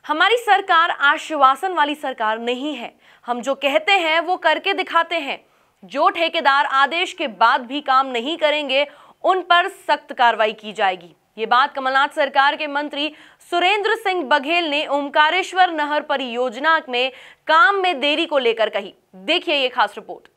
हमारी सरकार आश्वासन वाली सरकार नहीं है। हम जो कहते हैं वो करके दिखाते हैं। जो ठेकेदार आदेश के बाद भी काम नहीं करेंगे उन पर सख्त कार्रवाई की जाएगी। ये बात कमलनाथ सरकार के मंत्री सुरेंद्र सिंह बघेल ने ओमकारेश्वर नहर परियोजना में काम में देरी को लेकर कही। देखिए ये खास रिपोर्ट।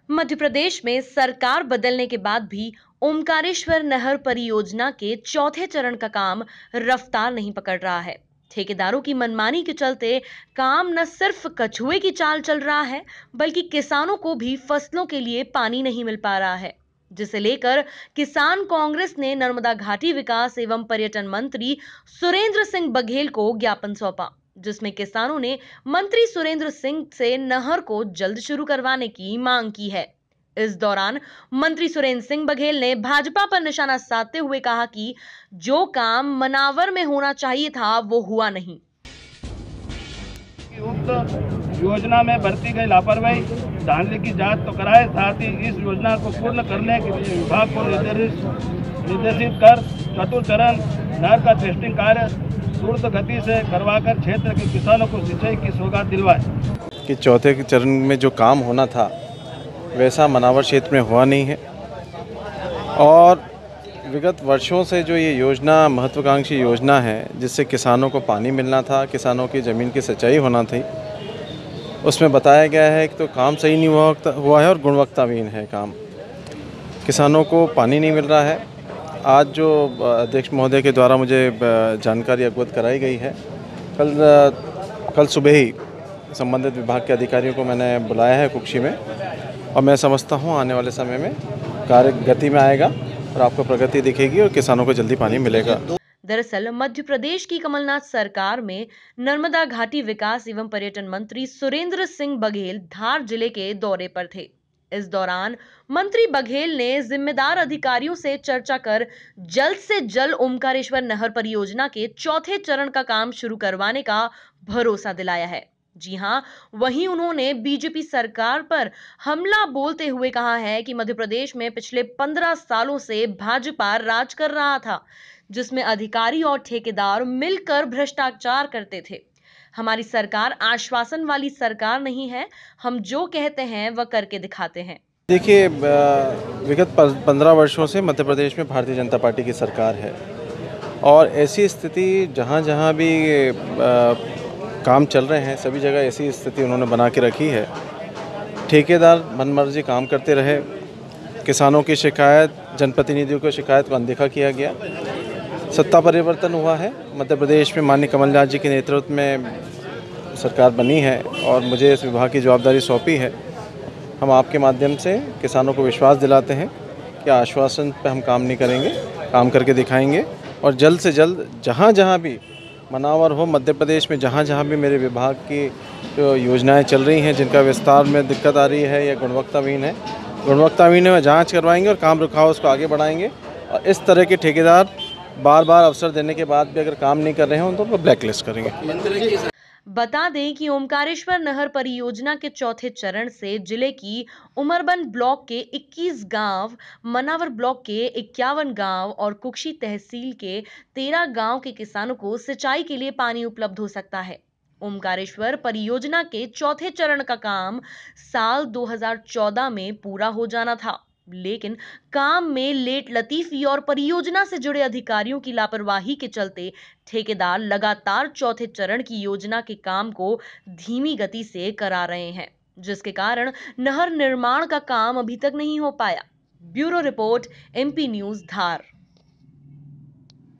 मध्य प्रदेश में सरकार बदलने के बाद भी ओमकारेश्वर नहर परियोजना के चौथे चरण का काम रफ्तार नहीं पकड़ रहा है। ठेकेदारों की मनमानी के चलते काम न सिर्फ कछुए की चाल चल रहा है, बल्कि किसानों को भी फसलों के लिए पानी नहीं मिल पा रहा है, जिसे लेकर किसान कांग्रेस ने नर्मदा घाटी विकास एवं पर्यटन मंत्री सुरेंद्र सिंह बघेल को ज्ञापन सौंपा, जिसमें किसानों ने मंत्री सुरेंद्र सिंह से नहर को जल्द शुरू करवाने की मांग की है। इस दौरान मंत्री सुरेंद्र सिंह बघेल ने भाजपा पर निशाना साधते हुए कहा कि जो काम मनावर में होना चाहिए था वो हुआ नहीं। उक्त योजना में बरती गई लापरवाही धांधली की जांच तो कराए, साथ ही इस योजना को पूर्ण करने के लिए विभाग को निर्देशित कर चतुर्थ चरण नहर का टेस्टिंग कार्य द्रुत गति से करवाकर क्षेत्र के किसानों को सिंचाई की सौगात दिलवाए। कि चौथे चरण में जो काम होना था वैसा मनावर क्षेत्र में हुआ नहीं है और विगत वर्षों से जो ये योजना महत्वाकांक्षी योजना है जिससे किसानों को पानी मिलना था, किसानों की ज़मीन की सिंचाई होना थी, उसमें बताया गया है कि तो काम सही नहीं हुआ है और गुणवत्ताहीन है काम। किसानों को पानी नहीं मिल रहा है। आज जो अध्यक्ष महोदय के द्वारा मुझे जानकारी अवगत कराई गई है, कल सुबह ही संबंधित विभाग के अधिकारियों को मैंने बुलाया है कुक्षी में और मैं समझता हूँ आने वाले समय में कार्य गति में आएगा और आपको प्रगति दिखेगी और किसानों को जल्दी पानी मिलेगा। दरअसल मध्य प्रदेश की कमलनाथ सरकार में नर्मदा घाटी विकास एवं पर्यटन मंत्री सुरेंद्र सिंह बघेल धार जिले के दौरे पर थे। इस दौरान मंत्री बघेल ने जिम्मेदार अधिकारियों से चर्चा कर जल्द से जल्द ओमकारेश्वर नहर परियोजना के चौथे चरण का काम शुरू करवाने का भरोसा दिलाया है। जी हां, वहीं उन्होंने बीजेपी सरकार पर हमला बोलते हुए कहा है कि मध्य प्रदेश में पिछले 15 सालों से भाजपा राज कर रहा था, जिसमें अधिकारी और ठेकेदार मिलकर भ्रष्टाचार करते थे। हमारी सरकार आश्वासन वाली सरकार नहीं है। हम जो कहते हैं वह करके दिखाते हैं। देखिए, विगत 15 वर्षों से मध्य प्रदेश में भारतीय जनता पार्टी की सरकार है और ऐसी स्थिति जहाँ जहाँ भी काम चल रहे हैं सभी जगह ऐसी स्थिति उन्होंने बना के रखी है। ठेकेदार मनमर्जी काम करते रहे, किसानों की शिकायत, जनप्रतिनिधियों की शिकायत को अनदेखा किया गया। सत्ता परिवर्तन हुआ है मध्य प्रदेश में, माननीय कमलनाथ जी के नेतृत्व में सरकार बनी है और मुझे इस विभाग की जवाबदारी सौंपी है। हम आपके माध्यम से किसानों को विश्वास दिलाते हैं कि आश्वासन पर हम काम नहीं करेंगे, काम करके दिखाएंगे और जल्द से जल्द जहाँ जहाँ भी मनावर हो मध्य प्रदेश में, जहाँ जहाँ भी मेरे विभाग की जो योजनाएं चल रही हैं जिनका विस्तार में दिक्कत आ रही है या गुणवत्ताहीन है जांच करवाएंगे और काम रुका हो उसको आगे बढ़ाएंगे। और इस तरह के ठेकेदार बार बार अवसर देने के बाद भी अगर काम नहीं कर रहे हैं तो ब्लैक लिस्ट करेंगे। बता दें कि ओमकारेश्वर नहर परियोजना के चौथे चरण से जिले की उमरबन ब्लॉक के 21 गांव, मनावर ब्लॉक के 51 गांव और कुक्षी तहसील के 13 गांव के किसानों को सिंचाई के लिए पानी उपलब्ध हो सकता है। ओमकारेश्वर परियोजना के चौथे चरण का काम साल 2014 में पूरा हो जाना था, लेकिन काम में लेट लतीफी और परियोजना से जुड़े अधिकारियों की लापरवाही के चलते ठेकेदार लगातार चौथे चरण की योजना के काम को धीमी गति से करा रहे हैं, जिसके कारण नहर निर्माण का काम अभी तक नहीं हो पाया। ब्यूरो रिपोर्ट, MP न्यूज़ धार।